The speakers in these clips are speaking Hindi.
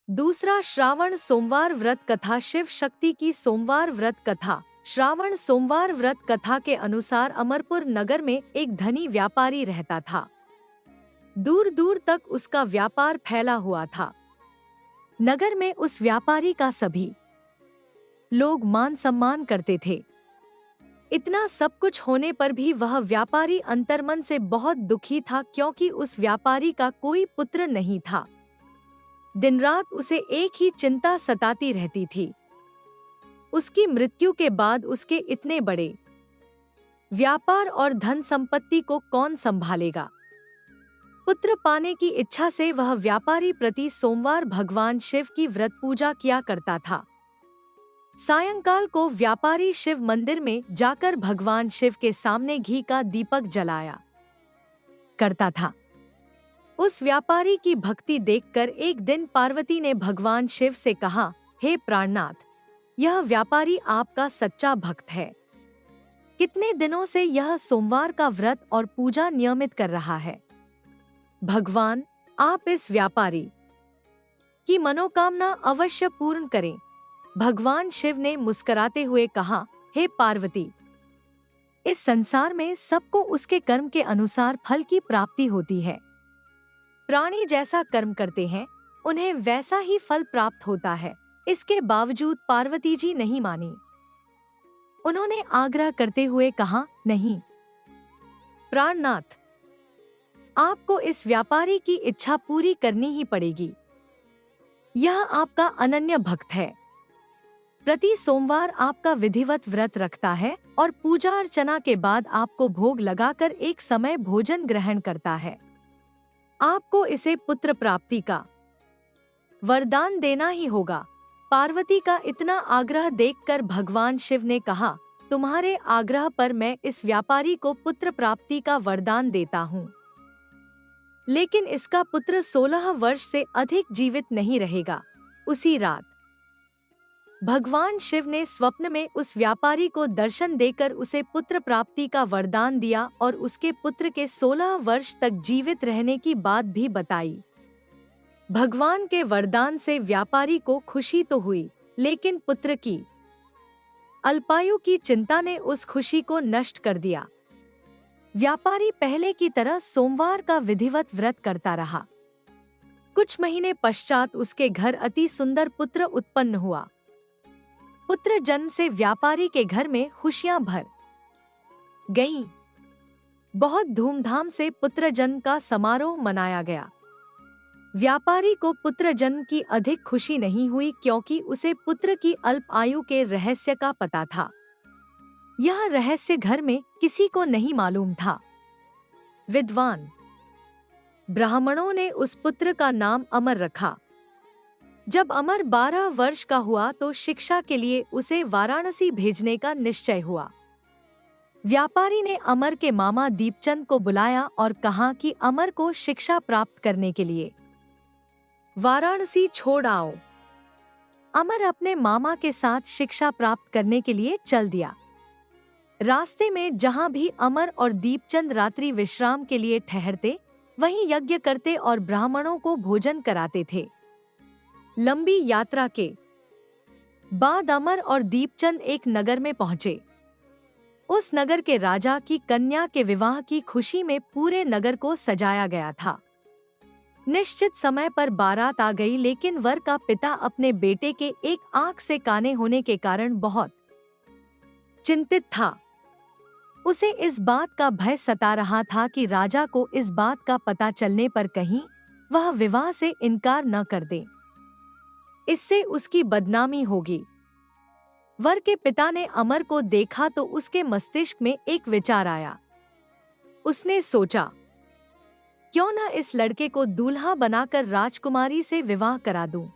दूसरा, श्रावण सोमवार व्रत कथा। शिव शक्ति की सोमवार व्रत कथा। श्रावण सोमवार व्रत कथा के अनुसार अमरपुर नगर में एक धनी व्यापारी रहता था। दूर दूर तक उसका व्यापार फैला हुआ था। नगर में उस व्यापारी का सभी लोग मान सम्मान करते थे। इतना सब कुछ होने पर भी वह व्यापारी अंतर्मन से बहुत दुखी था, क्योंकि उस व्यापारी का कोई पुत्र नहीं था। दिन रात उसे एक ही चिंता सताती रहती थी, उसकी मृत्यु के बाद उसके इतने बड़े व्यापार और धन संपत्ति को कौन संभालेगा। पुत्र पाने की इच्छा से वह व्यापारी प्रति सोमवार भगवान शिव की व्रत पूजा किया करता था। सायंकाल को व्यापारी शिव मंदिर में जाकर भगवान शिव के सामने घी का दीपक जलाया करता था। उस व्यापारी की भक्ति देखकर एक दिन पार्वती ने भगवान शिव से कहा, हे प्राणनाथ, यह व्यापारी आपका सच्चा भक्त है। कितने दिनों से यह सोमवार का व्रत और पूजा नियमित कर रहा है। भगवान, आप इस व्यापारी की मनोकामना अवश्य पूर्ण करें। भगवान शिव ने मुस्कुराते हुए कहा, हे पार्वती, इस संसार में सबको उसके कर्म के अनुसार फल की प्राप्ति होती है। प्राणी जैसा कर्म करते हैं, उन्हें वैसा ही फल प्राप्त होता है। इसके बावजूद पार्वती जी नहीं मानी। उन्होंने आग्रह करते हुए कहा, नहीं प्राणनाथ, आपको इस व्यापारी की इच्छा पूरी करनी ही पड़ेगी। यह आपका अनन्य भक्त है। प्रति सोमवार आपका विधिवत व्रत रखता है और पूजा अर्चना के बाद आपको भोग लगाकर एक समय भोजन ग्रहण करता है। आपको इसे पुत्र प्राप्ति का वरदान देना ही होगा। पार्वती का इतना आग्रह देखकर भगवान शिव ने कहा, तुम्हारे आग्रह पर मैं इस व्यापारी को पुत्र प्राप्ति का वरदान देता हूँ, लेकिन इसका पुत्र 16 वर्ष से अधिक जीवित नहीं रहेगा। उसी रात भगवान शिव ने स्वप्न में उस व्यापारी को दर्शन देकर उसे पुत्र प्राप्ति का वरदान दिया और उसके पुत्र के 16 वर्ष तक जीवित रहने की बात भी बताई। भगवान के वरदान से व्यापारी को खुशी तो हुई, लेकिन पुत्र की अल्पायु की चिंता ने उस खुशी को नष्ट कर दिया। व्यापारी पहले की तरह सोमवार का विधिवत व्रत करता रहा। कुछ महीने पश्चात उसके घर अति सुंदर पुत्र उत्पन्न हुआ। पुत्र जन्म से व्यापारी के घर में खुशियां भर गईं। बहुत धूमधाम से पुत्र जन्म का समारोह मनाया गया। व्यापारी को पुत्र जन्म की अधिक खुशी नहीं हुई, क्योंकि उसे पुत्र की अल्प आयु के रहस्य का पता था। यह रहस्य घर में किसी को नहीं मालूम था। विद्वान ब्राह्मणों ने उस पुत्र का नाम अमर रखा। जब अमर 12 वर्ष का हुआ तो शिक्षा के लिए उसे वाराणसी भेजने का निश्चय हुआ। व्यापारी ने अमर के मामा दीपचंद को बुलाया और कहा कि अमर को शिक्षा प्राप्त करने के लिए वाराणसी छोड़ आओ। अमर अपने मामा के साथ शिक्षा प्राप्त करने के लिए चल दिया। रास्ते में जहां भी अमर और दीपचंद रात्रि विश्राम के लिए ठहरते, वहीं यज्ञ करते और ब्राह्मणों को भोजन कराते थे। लंबी यात्रा के बाद अमर और दीपचंद एक नगर में पहुंचे। उस नगर के राजा की कन्या के विवाह की खुशी में पूरे नगर को सजाया गया था। निश्चित समय पर बारात आ गई, लेकिन वर का पिता अपने बेटे के एक आंख से काने होने के कारण बहुत चिंतित था। उसे इस बात का भय सता रहा था कि राजा को इस बात का पता चलने पर कहीं वह विवाह से इनकार न कर दे, इससे उसकी बदनामी होगी। वर के पिता ने अमर को देखा तो उसके मस्तिष्क में एक विचार आया। उसने सोचा, क्यों न इस लड़के को दूल्हा बनाकर राजकुमारी से विवाह करा दूं।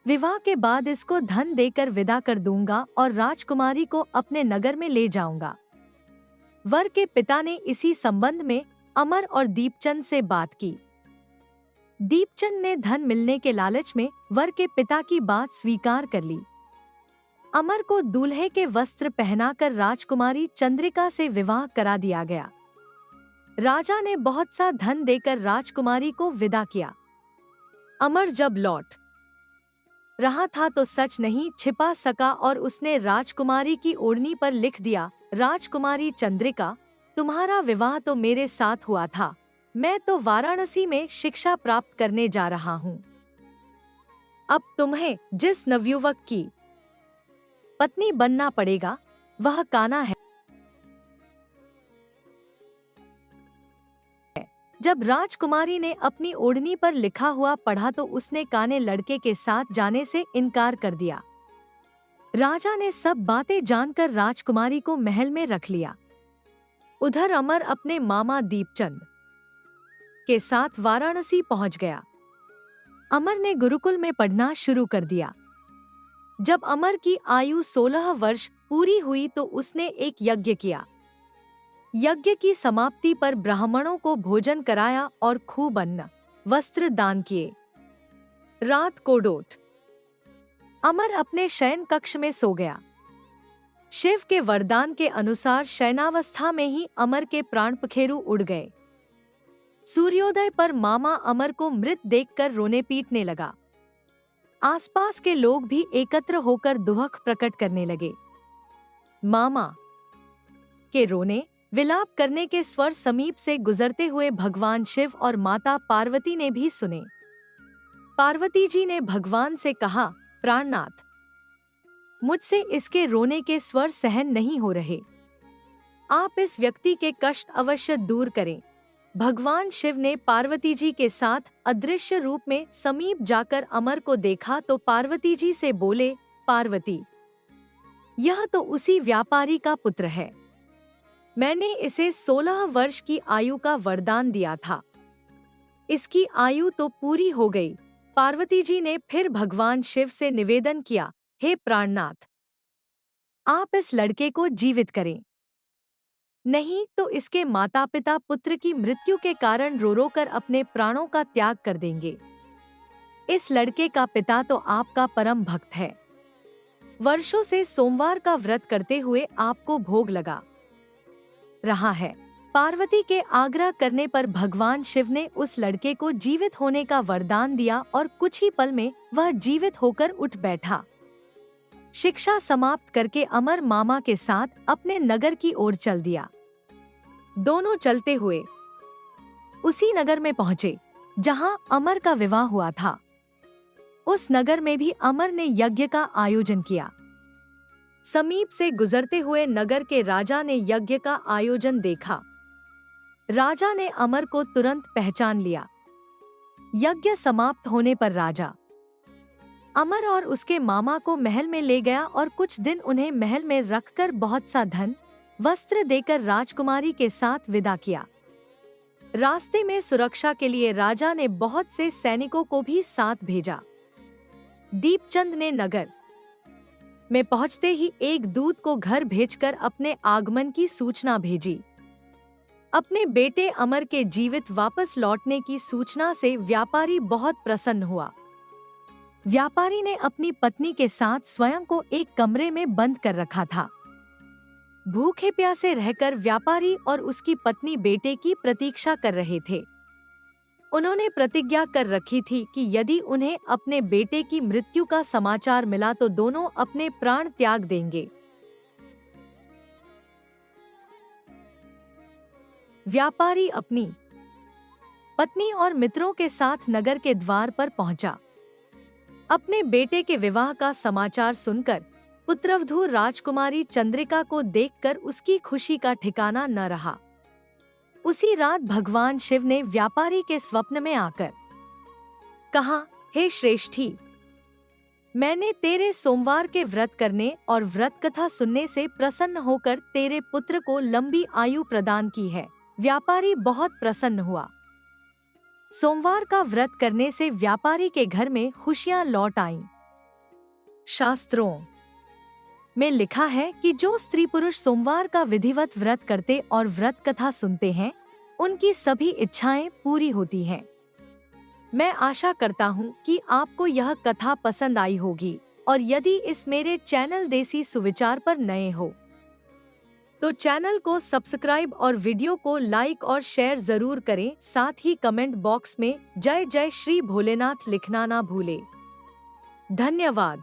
विवाह के बाद इसको धन देकर विदा कर दूंगा और राजकुमारी को अपने नगर में ले जाऊंगा। वर के पिता ने इसी संबंध में अमर और दीपचंद से बात की। दीपचंद ने धन मिलने के लालच में वर के पिता की बात स्वीकार कर ली। अमर को दूल्हे के वस्त्र पहनाकर राजकुमारी चंद्रिका से विवाह करा दिया गया। राजा ने बहुत सा धन देकर राजकुमारी को विदा किया। अमर जब लौट रहा था तो सच नहीं छिपा सका और उसने राजकुमारी की ओढ़नी पर लिख दिया, राजकुमारी चंद्रिका, तुम्हारा विवाह तो मेरे साथ हुआ था। मैं तो वाराणसी में शिक्षा प्राप्त करने जा रहा हूँ। अब तुम्हें जिस नवयुवक की पत्नी बनना पड़ेगा वह कान्हा है। जब राजकुमारी ने अपनी ओढ़नी पर लिखा हुआ पढ़ा तो उसने काने लड़के के साथ जाने से इनकार कर दिया। राजा ने सब बातें जानकर राजकुमारी को महल में रख लिया। उधर अमर अपने मामा दीपचंद के साथ वाराणसी पहुंच गया। अमर ने गुरुकुल में पढ़ना शुरू कर दिया। जब अमर की आयु 16 वर्ष पूरी हुई तो उसने एक यज्ञ किया। यज्ञ की समाप्ति पर ब्राह्मणों को भोजन कराया और खूब अन्न वस्त्र दान किए। रात को डोट अमर अपने शयन कक्ष में सो गया। शिव के वरदान के अनुसार शयनावस्था में ही अमर के प्राण पखेरु उड़ गए। सूर्योदय पर मामा अमर को मृत देखकर रोने पीटने लगा। आसपास के लोग भी एकत्र होकर दुख प्रकट करने लगे। मामा के रोने विलाप करने के स्वर समीप से गुजरते हुए भगवान शिव और माता पार्वती ने भी सुने। पार्वती जी ने भगवान से कहा, प्राणनाथ, मुझसे इसके रोने के स्वर सहन नहीं हो रहे। आप इस व्यक्ति के कष्ट अवश्य दूर करें। भगवान शिव ने पार्वती जी के साथ अदृश्य रूप में समीप जाकर अमर को देखा तो पार्वती जी से बोले, पार्वती, यह तो उसी व्यापारी का पुत्र है। मैंने इसे 16 वर्ष की आयु का वरदान दिया था। इसकी आयु तो पूरी हो गई। पार्वती जी ने फिर भगवान शिव से निवेदन किया, हे प्राणनाथ, आप इस लड़के को जीवित करें, नहीं तो इसके माता पिता पुत्र की मृत्यु के कारण रो रो कर अपने प्राणों का त्याग कर देंगे। इस लड़के का पिता तो आपका परम भक्त है। वर्षों से सोमवार का व्रत करते हुए आपको भोग लगा रहा है। पार्वती के आग्रह करने पर भगवान शिव ने उस लड़के को जीवित होने का वरदान दिया और कुछ ही पल में वह जीवित होकर उठ बैठा। शिक्षा समाप्त करके अमर मामा के साथ अपने नगर की ओर चल दिया। दोनों चलते हुए उसी नगर में पहुंचे जहां अमर का विवाह हुआ था। उस नगर में भी अमर ने यज्ञ का आयोजन किया। समीप से गुजरते हुए नगर के राजा ने यज्ञ का आयोजन देखा। राजा ने अमर को तुरंत पहचान लिया। यज्ञ समाप्त होने पर राजा अमर और उसके मामा को महल में ले गया और कुछ दिन उन्हें महल में रखकर बहुत सा धन वस्त्र देकर राजकुमारी के साथ विदा किया। रास्ते में सुरक्षा के लिए राजा ने बहुत से सैनिकों को भी साथ भेजा। दीपचंद ने नगर में पहुंचते ही एक दूत को घर भेजकर अपने आगमन की सूचना भेजी। अपने बेटे अमर के जीवित वापस लौटने की सूचना से व्यापारी बहुत प्रसन्न हुआ। व्यापारी ने अपनी पत्नी के साथ स्वयं को एक कमरे में बंद कर रखा था। भूखे प्यासे रहकर व्यापारी और उसकी पत्नी बेटे की प्रतीक्षा कर रहे थे। उन्होंने प्रतिज्ञा कर रखी थी कि यदि उन्हें अपने बेटे की मृत्यु का समाचार मिला तो दोनों अपने प्राण त्याग देंगे। व्यापारी अपनी पत्नी और मित्रों के साथ नगर के द्वार पर पहुंचा। अपने बेटे के विवाह का समाचार सुनकर पुत्रवधू राजकुमारी चंद्रिका को देखकर उसकी खुशी का ठिकाना न रहा। उसी रात भगवान शिव ने व्यापारी के स्वप्न में आकर कहा, हे श्रेष्ठी, मैंने तेरे सोमवार के व्रत करने और व्रत कथा सुनने से प्रसन्न होकर तेरे पुत्र को लंबी आयु प्रदान की है। व्यापारी बहुत प्रसन्न हुआ। सोमवार का व्रत करने से व्यापारी के घर में खुशियां लौट आईं। शास्त्रों में लिखा है कि जो स्त्री पुरुष सोमवार का विधिवत व्रत करते और व्रत कथा सुनते हैं, उनकी सभी इच्छाएं पूरी होती हैं। मैं आशा करता हूं कि आपको यह कथा पसंद आई होगी और यदि इस मेरे चैनल देसी सुविचार पर नए हो तो चैनल को सब्सक्राइब और वीडियो को लाइक और शेयर जरूर करें। साथ ही कमेंट बॉक्स में जय जय श्री भोलेनाथ लिखना ना भूले। धन्यवाद।